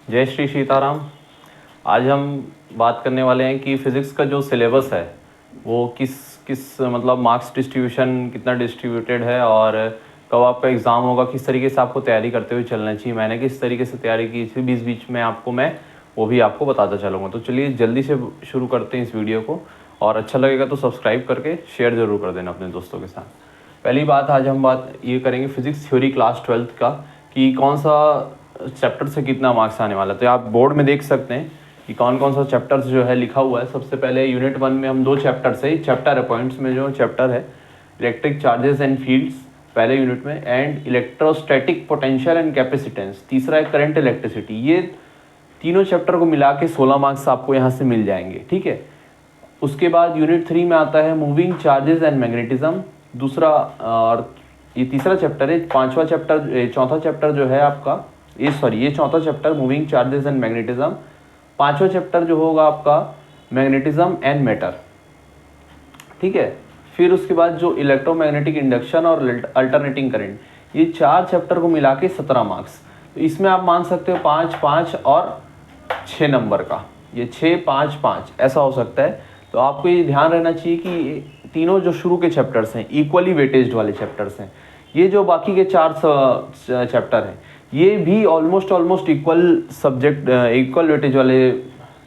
जय श्री सीताराम। आज हम बात करने वाले हैं कि फ़िज़िक्स का जो सिलेबस है वो किस किस मतलब मार्क्स डिस्ट्रीब्यूशन कितना डिस्ट्रीब्यूटेड है और कब आपका एग्ज़ाम होगा, किस तरीके से आपको तैयारी करते हुए चलना चाहिए, मैंने किस तरीके से तैयारी की थी बीच बीच में आपको मैं वो भी आपको बताता चलूँगा। तो चलिए जल्दी से शुरू करते हैं इस वीडियो को, और अच्छा लगेगा तो सब्सक्राइब करके शेयर ज़रूर कर देना अपने दोस्तों के साथ। पहली बात, आज हम बात ये करेंगे फिज़िक्स थ्योरी क्लास 12th का कि कौन सा चैप्टर से कितना मार्क्स आने वाला है। तो आप बोर्ड में देख सकते हैं कि कौन कौन सा चैप्टर्स जो है लिखा हुआ है। सबसे पहले यूनिट 1 में हम दो चैप्टर से चैप्टर है, पॉइंट्स में जो चैप्टर है इलेक्ट्रिक चार्जेस एंड फील्ड्स पहले यूनिट में, and electrostatic potential and capacitance तीसरा है करंट इलेक्ट्रिसिटी। ये तीनों चैप्टर को मिला के 16 मार्क्स आपको यहाँ से मिल जाएंगे, ठीक है। उसके बाद यूनिट 3 में आता है मूविंग चार्जेस एंड मैग्नेटिज्म, दूसरा और ये तीसरा चैप्टर है। चौथा चैप्टर जो है आपका ये चौथा chapter moving charges and magnetism. पांचवा चैप्टर जो होगा आपका मैग्नेटिज्म एंड मैटर, ठीक है। फिर उसके बाद जो इलेक्ट्रोमैग्नेटिक इंडक्शन और अल्टरनेटिंग करंट, ये चार चैप्टर को मिला के 17 मार्क्स। तो इसमें आप मान सकते हो 5, 5 और 6 नंबर का, ये 6, 5, 5 ऐसा हो सकता है। तो आपको ये ध्यान रहना चाहिए कि तीनों जो शुरू के चैप्टर्स हैं इक्वली वेटेज वाले चैप्टर्स हैं। ये जो बाकी के 4 चैप्टर हैं ये भी almost equal subject equal weightage वाले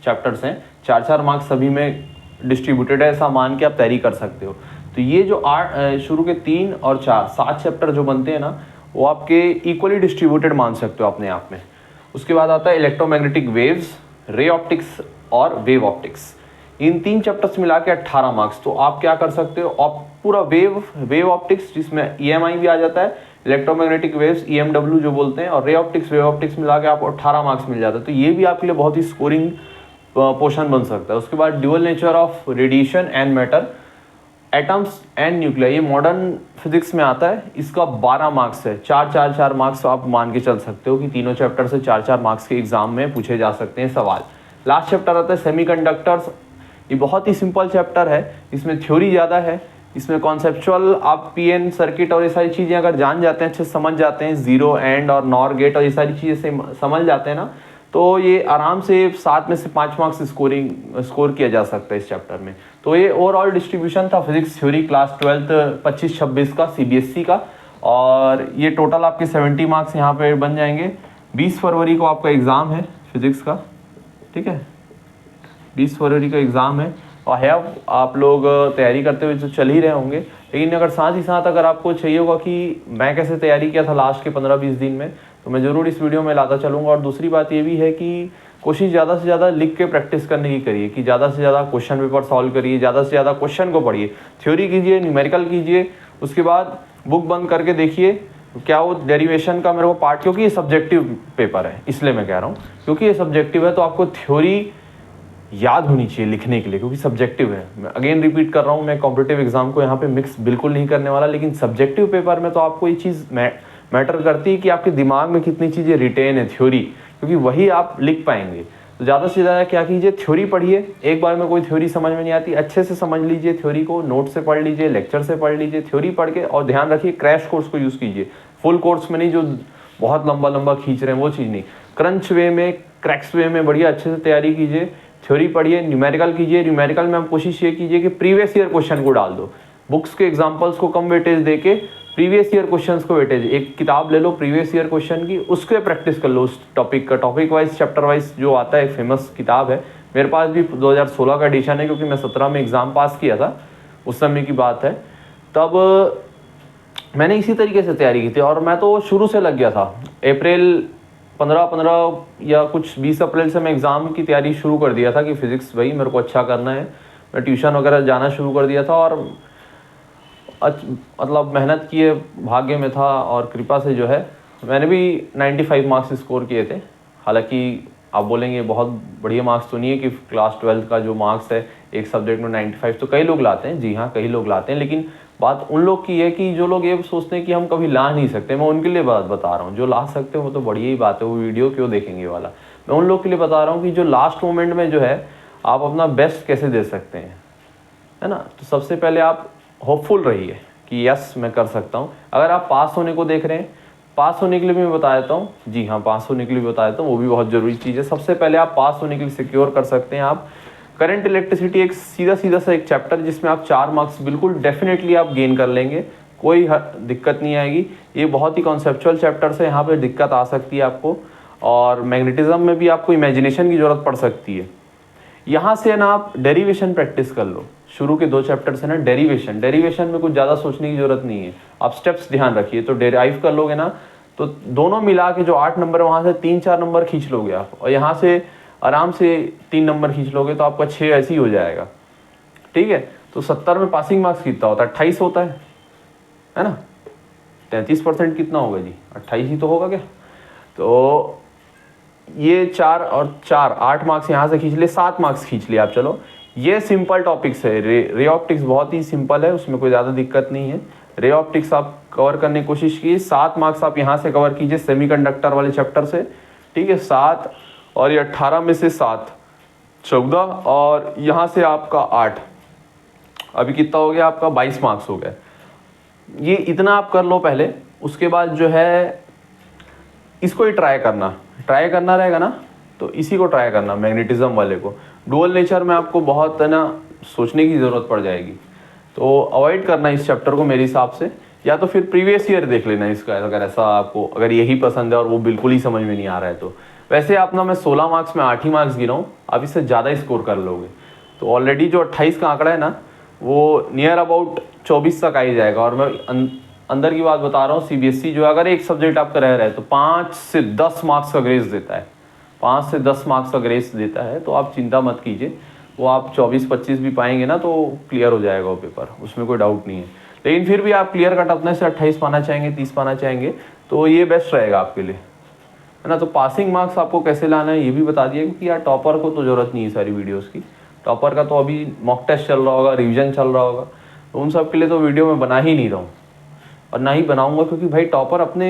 चैप्टर्स हैं। 4-4 मार्क्स सभी में डिस्ट्रीब्यूटेड है, ऐसा मान के आप तैयारी कर सकते हो। तो ये जो शुरू के 3 और 4 7 चैप्टर जो बनते हैं ना, वो आपके इक्वली डिस्ट्रीब्यूटेड मान सकते हो अपने आप में। उसके बाद आता है इलेक्ट्रोमैग्नेटिक वेव्स, रे ऑप्टिक्स और वेव ऑप्टिक्स। इन 3 चैप्टर्स मिला के 18 मार्क्स। तो आप क्या कर सकते हो, आप पूरा वेव ऑप्टिक्स जिसमें EMI भी आ जाता है, इलेक्ट्रोमैग्नेटिक वेव्स EMW जो बोलते हैं, और रे ऑप्टिक्स वेव ऑप्टिक्स मिला के आपको 18 मार्क्स मिल जाता है। तो ये भी आपके लिए बहुत ही स्कोरिंग पोर्शन बन सकता है। उसके बाद dual nature of radiation and matter, atoms and nuclear, ये मॉडर्न फिजिक्स में आता है। इसका 12 मार्क्स है। 4 मार्क्स आप मान के चल सकते हो कि तीनों चैप्टर से 4 मार्क्स के एग्जाम में पूछे जा सकते हैं सवाल। लास्ट चैप्टर आता है सेमीकंडक्टर्स। ये बहुत ही सिंपल चैप्टर है, इसमें थ्योरी ज़्यादा है। इसमें कॉन्सेप्चुअल आप PN सर्किट और ये सारी चीज़ें अगर जान जाते हैं, अच्छे समझ जाते हैं, जीरो एंड और नॉर गेट और ये सारी चीज़ें से समझ जाते हैं ना, तो ये आराम से 7 में से 5 मार्क्स स्कोर किया जा सकता है इस चैप्टर में। तो ये ओवरऑल डिस्ट्रीब्यूशन था फिजिक्स थ्योरी क्लास 12th 25-26 का CBSE का, और ये टोटल आपके 70 मार्क्स यहाँ पे बन जाएंगे। 20 फरवरी को आपका एग्ज़ाम है फिजिक्स का, ठीक है, 20 फरवरी का एग्ज़ाम है। और है आप लोग तैयारी करते हुए तो चल ही रहे होंगे, लेकिन अगर साथ ही साथ अगर आपको चाहिए होगा कि मैं कैसे तैयारी किया था लास्ट के 15-20 दिन में, तो मैं ज़रूर इस वीडियो में लाता चलूँगा। और दूसरी बात ये भी है कि कोशिश ज़्यादा से ज़्यादा लिख के प्रैक्टिस करने की करिए, कि ज़्यादा से ज़्यादा क्वेश्चन पेपर सॉल्व करिए, ज़्यादा से ज़्यादा क्वेश्चन को पढ़िए, थ्योरी कीजिए, न्यूमेरिकल कीजिए। उसके बाद बुक बंद करके देखिए क्या वो डेरिवेशन का मेरे को पार्ट, क्योंकि ये सब्जेक्टिव पेपर है इसलिए मैं कह रहा हूँ, क्योंकि ये सब्जेक्टिव है तो आपको थ्योरी याद होनी चाहिए लिखने के लिए, क्योंकि सब्जेक्टिव है। मैं अगेन रिपीट कर रहा हूँ, मैं कॉम्पिटिटिव एग्जाम को यहाँ पे मिक्स बिल्कुल नहीं करने वाला, लेकिन सब्जेक्टिव पेपर में तो आपको ये चीज़ मैटर करती है कि आपके दिमाग में कितनी चीज़ें रिटेन है थ्योरी, क्योंकि वही आप लिख पाएंगे। तो ज़्यादा से ज़्यादा क्या कीजिए, थ्योरी पढ़िए। एक बार में कोई थ्योरी समझ में नहीं आती, अच्छे से समझ लीजिए थ्योरी को, नोट से पढ़ लीजिए, लेक्चर से पढ़ लीजिए, थ्योरी पढ़ के। और ध्यान रखिए क्रैश कोर्स को यूज़ कीजिए, फुल कोर्स में नहीं जो बहुत लंबा खींच रहे हैं वो चीज़ नहीं, क्रंच वे में, क्रैक्स वे में बढ़िया अच्छे से तैयारी कीजिए, थ्योरी पढ़िए, न्यूमेरिकल कीजिए। न्यूमेरिकल में आप कोशिश ये कीजिए कि प्रीवियस ईयर क्वेश्चन को डाल दो, बुक्स के एग्जांपल्स को कम वेटेज देके प्रीवियस ईयर क्वेश्चंस को वेटेज। एक किताब ले लो प्रीवियस ईयर क्वेश्चन की, उसके प्रैक्टिस कर लो उस टॉपिक का, टॉपिक वाइज चैप्टर वाइज जो आता है, फेमस किताब है। मेरे पास भी 2016 का एडिशन है, क्योंकि मैं 17 में एग्ज़ाम पास किया था, उस समय की बात है। तब मैंने इसी तरीके से तैयारी की थी, और मैं तो शुरू से लग गया था। अप्रैल 15 या कुछ 20 अप्रैल से मैं एग्ज़ाम की तैयारी शुरू कर दिया था कि फ़िज़िक्स भाई मेरे को अच्छा करना है। मैं ट्यूशन वगैरह जाना शुरू कर दिया था, और मतलब मेहनत किए, भाग्य में था और कृपा से जो है मैंने भी 95 मार्क्स स्कोर किए थे। हालांकि आप बोलेंगे बहुत बढ़िया मार्क्स तो नहीं है कि क्लास 12 का जो मार्क्स है एक सब्जेक्ट में 95, तो कई लोग लाते हैं, जी हाँ कई लोग लाते हैं, लेकिन बात उन लोग की है कि जो लोग ये सोचते हैं कि हम कभी ला नहीं सकते। मैं उनके लिए बात बता रहा हूँ, जो ला सकते हैं वो तो बढ़िया ही बात है, वो वीडियो क्यों देखेंगे वाला। मैं उन लोग के लिए बता रहा हूँ कि जो लास्ट मोमेंट में जो है आप अपना बेस्ट कैसे दे सकते हैं, है ना। तो सबसे पहले आप होपफुल रहिए कि यस मैं कर सकता हूँ। अगर आप पास होने को देख रहे हैं पास होने के लिए भी मैं बता देता हूँ। जी हाँ, पास होने के लिए भी बता देता हूँ, वो भी बहुत ज़रूरी चीज़ है। सबसे पहले आप पास होने के लिए सिक्योर कर सकते हैं आप करंट इलेक्ट्रिसिटी, एक सीधा सा एक चैप्टर जिसमें आप 4 मार्क्स बिल्कुल डेफिनेटली आप गेन कर लेंगे, कोई दिक्कत नहीं आएगी। ये बहुत ही कॉन्सेप्चुअल चैप्टर है, यहाँ पे दिक्कत आ सकती है आपको। और मैग्नेटिज्म में भी आपको इमेजिनेशन की ज़रूरत पड़ सकती है। यहाँ से ना आप डेरिवेशन प्रैक्टिस कर लो। शुरू के 2 चैप्टर से ना डेरिवेशन में कुछ ज़्यादा सोचने की ज़रूरत नहीं है, आप स्टेप्स ध्यान रखिए। तो डेराइव कर लोगे ना, तो दोनों मिला के जो 8 नंबर है वहाँ से 3-4 नंबर खींच लोगे आप, और यहाँ से आराम से 3 नंबर खींच लोगे, तो आपका 6 ऐसे ही हो जाएगा। ठीक है, तो 70 में पासिंग मार्क्स कितना होता है? 28 होता है ना। 33% कितना होगा जी? 28 ही तो होगा क्या? तो ये 4 और 4 8 मार्क्स यहाँ से खींच लिए, 7 मार्क्स खींच लिए आप। चलो, ये सिंपल टॉपिक्स है। रे ऑप्टिक्स बहुत ही सिंपल है, उसमें कोई ज़्यादा दिक्कत नहीं है। रे ऑप्टिक्स आप कवर करने की कोशिश कीजिए। 7 मार्क्स आप यहाँ से कवर कीजिए सेमीकंडक्टर वाले चैप्टर से। ठीक है, 7 और ये 18 में से 7 14 और यहाँ से आपका 8, अभी कितना हो गया आपका? 22 मार्क्स हो गए। ये इतना आप कर लो पहले, उसके बाद जो है इसको ही ट्राई करना रहेगा ना, तो इसी को ट्राई करना, मैग्नेटिज्म वाले को। डुअल नेचर में आपको बहुत है ना सोचने की ज़रूरत पड़ जाएगी, तो अवॉइड करना इस चैप्टर को मेरे हिसाब से। या तो फिर प्रीवियस ईयर देख लेना इसका, अगर ऐसा आपको अगर यही पसंद है और वो बिल्कुल ही समझ में नहीं आ रहा है तो। वैसे आप ना, मैं 16 मार्क्स में 8 ही मार्क्स गिनाऊँ, आप इससे ज़्यादा स्कोर कर लोगे। तो ऑलरेडी जो 28 का आंकड़ा है ना, वो नियर अबाउट 24 तक आ ही जाएगा। और मैं अंदर की बात बता रहा हूँ, सीबीएसई जो अगर एक सब्जेक्ट आपका रह रहा है तो 5 से 10 मार्क्स का ग्रेस देता है, 5 से 10 मार्क्स का ग्रेस देता है। तो आप चिंता मत कीजिए, वो आप 24-25 भी पाएंगे ना तो क्लियर हो जाएगा वो पेपर, उसमें कोई डाउट नहीं है। लेकिन फिर भी आप क्लियर कट अपने से 28 पाना चाहेंगे, 30 पाना चाहेंगे, तो ये बेस्ट रहेगा आपके लिए, है ना। तो पासिंग मार्क्स आपको कैसे लाना है ये भी बता दिया, क्योंकि यार टॉपर को तो ज़रूरत नहीं है सारी वीडियोज़ की। टॉपर का तो अभी मॉक टेस्ट चल रहा होगा, रिविजन चल रहा होगा, तो उन सब के लिए तो वीडियो में बना ही नहीं रहा हूँ और ना ही बनाऊंगा, क्योंकि भाई टॉपर अपने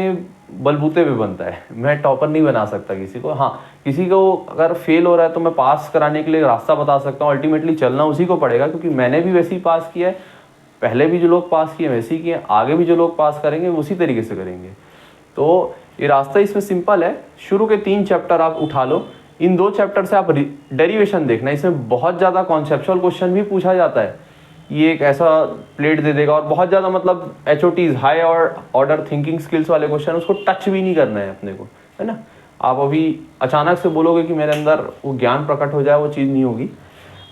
बलबूते पे बनता है। मैं टॉपर नहीं बना सकता किसी को। हाँ, किसी को अगर फेल हो रहा है तो मैं पास कराने के लिए रास्ता बता सकता हूँ। अल्टीमेटली चलना उसी को पड़ेगा, क्योंकि मैंने भी वैसे ही पास किया है, पहले भी जो लोग पास किए वैसे ही किए, आगे भी जो लोग पास करेंगे उसी तरीके से करेंगे। तो ये रास्ता इसमें सिंपल है। शुरू के 3 चैप्टर आप उठा लो, इन 2 चैप्टर से आप डेरिवेशन देखना, इसमें बहुत ज़्यादा कॉन्सेप्चुअल क्वेश्चन भी पूछा जाता है। ये एक ऐसा प्लेट दे देगा और बहुत ज़्यादा मतलब HOTs हाई और ऑर्डर थिंकिंग स्किल्स वाले क्वेश्चन, उसको टच भी नहीं करना है अपने को, है ना। आप अभी अचानक से बोलोगे कि मेरे अंदर वो ज्ञान प्रकट हो जाए, वो चीज़ नहीं होगी।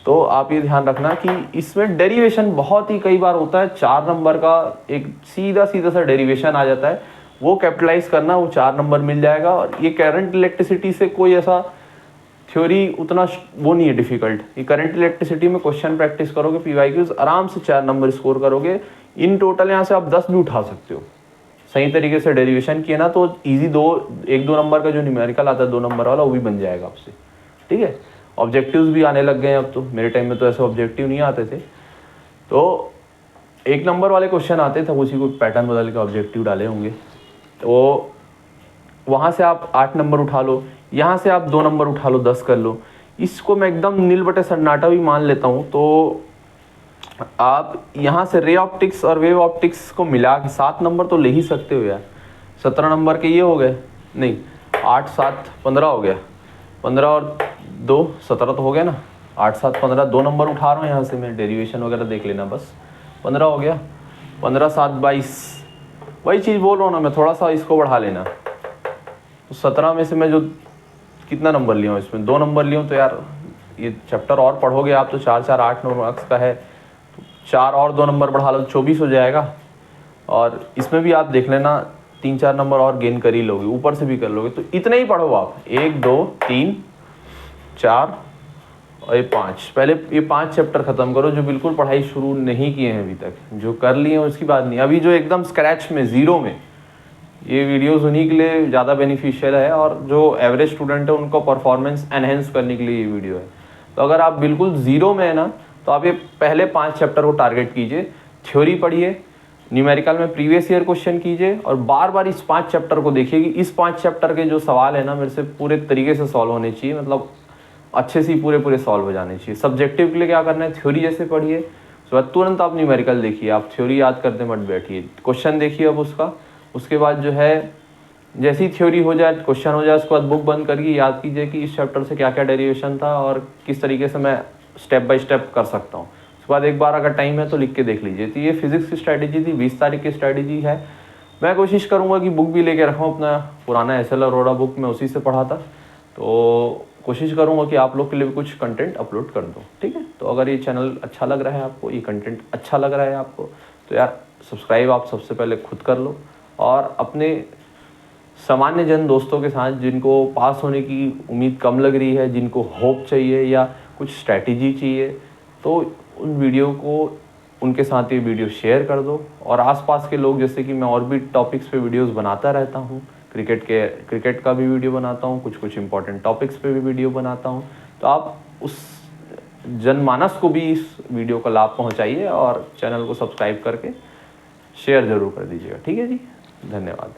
तो आप ये ध्यान रखना कि इसमें डेरिवेशन बहुत ही कई बार होता है, 4 नंबर का एक सीधा सा डेरिवेशन आ जाता है, वो कैपिटलाइज करना, वो 4 नंबर मिल जाएगा। और ये करंट इलेक्ट्रिसिटी से कोई ऐसा थ्योरी उतना वो नहीं है डिफिकल्ट। ये करंट इलेक्ट्रिसिटी में क्वेश्चन प्रैक्टिस करोगे, PYQs आराम से 4 नंबर स्कोर करोगे। इन टोटल यहाँ से आप 10 भी उठा सकते हो, सही तरीके से डेरिवेशन किया ना, तो ईजी 1-2 नंबर का जो न्यूमेरिकल आता है 2 नंबर वाला, वो भी बन जाएगा आपसे। ठीक है, ऑब्जेक्टिव्स भी आने लग गए हैं अब तो, मेरे टाइम में तो ऐसे ऑब्जेक्टिव नहीं आते थे। तो 1 नंबर वाले क्वेश्चन आते थे, उसी को पैटर्न बदल के ऑब्जेक्टिव डाले होंगे। तो वहाँ से आप 8 नंबर उठा लो, यहाँ से आप 2 नंबर उठा लो, 10 कर लो। इसको मैं एकदम नील बटे सन्नाटा भी मान लेता हूँ। तो आप यहाँ से रे ऑप्टिक्स और वेव ऑप्टिक्स को मिला के 7 नंबर तो ले ही सकते हो यार। 17 नंबर के ये हो गए, नहीं 8 7 15 हो गया, 15 और 2 17 तो हो गया ना। 8 7 15 2 नंबर उठा रहा हूँ यहाँ से मैं, डेरिवेशन वगैरह देख लेना बस। 15 हो गया, 15 7 22, वही चीज़ बोल रहा हूँ ना मैं, थोड़ा सा इसको बढ़ा लेना। तो 17 में से मैं जो कितना नंबर लिया हूँ इसमें 2 नंबर लिया हूँ, तो यार ये चैप्टर और पढ़ोगे आप तो 4 4 8 9 मार्क्स का है, तो 4 और 2 नंबर बढ़ा लो, 24 हो जाएगा। और इसमें भी आप देख लेना 3-4 नंबर और गेन कर ही लोगे, ऊपर से भी कर लोगे। तो इतने ही पढ़ो आप, 1 2 3 4 और ये 5। पहले ये 5 चैप्टर खत्म करो जो बिल्कुल पढ़ाई शुरू नहीं किए हैं अभी तक। जो कर लिए हैं उसकी बात नहीं, अभी जो एकदम स्क्रैच में, ज़ीरो में, ये वीडियोस उन्हीं के लिए ज़्यादा बेनिफिशियल है। और जो एवरेज स्टूडेंट है उनको परफॉर्मेंस एनहेंस करने के लिए ये वीडियो है। तो अगर आप बिल्कुल ज़ीरो में है ना, तो आप ये पहले 5 चैप्टर को टारगेट कीजिए, थ्योरी पढ़िए, न्यूमेरिकल में प्रीवियस ईयर क्वेश्चन कीजिए और बार बार इस 5 चैप्टर को देखिए कि इस 5 चैप्टर के जो सवाल है ना मेरे से पूरे तरीके से सॉल्व होने चाहिए, मतलब अच्छे से पूरे सॉल्व हो जाने चाहिए। सब्जेक्टिव के लिए क्या करना है, थ्योरी जैसे पढ़िए, उसके बाद तुरंत आप न्यूमेरिकल देखिए, आप थ्योरी याद करते मत बैठिए, क्वेश्चन देखिए अब उसका। उसके बाद जो है जैसी थ्योरी हो जाए, क्वेश्चन हो जाए, उसके बाद बुक बंद करके याद कीजिए कि इस चैप्टर से क्या क्या डेरिवेशन था और किस तरीके से मैं स्टेप बाय स्टेप कर सकता हूँ। उसके बाद एक बार अगर टाइम है तो लिख के देख लीजिए। तो ये फिजिक्स की स्ट्रैटेजी थी, 20 तारीख की स्ट्रैटेजी है। मैं कोशिश करूँगा कि बुक भी लेके रखूँ, अपना पुराना SL अरोड़ा बुक मैं उसी से पढ़ा था, तो कोशिश करूँगा कि आप लोग के लिए भी कुछ कंटेंट अपलोड कर दूँ, ठीक है। तो अगर ये चैनल अच्छा लग रहा है आपको, ये कंटेंट अच्छा लग रहा है आपको, तो यार सब्सक्राइब आप सबसे पहले खुद कर लो, और अपने सामान्य जन दोस्तों के साथ जिनको पास होने की उम्मीद कम लग रही है, जिनको होप चाहिए या कुछ स्ट्रैटेजी चाहिए, तो उन वीडियो को उनके साथ ये वीडियो शेयर कर दो। और आसपास के लोग, जैसे कि मैं और भी टॉपिक्स पे वीडियोस बनाता रहता हूँ, क्रिकेट का भी वीडियो बनाता हूँ, कुछ इंपॉर्टेंट टॉपिक्स पे भी वीडियो बनाता हूँ, तो आप उस जनमानस को भी इस वीडियो का लाभ पहुँचाइए और चैनल को सब्सक्राइब करके शेयर ज़रूर कर दीजिएगा, ठीक है जी। धन्यवाद।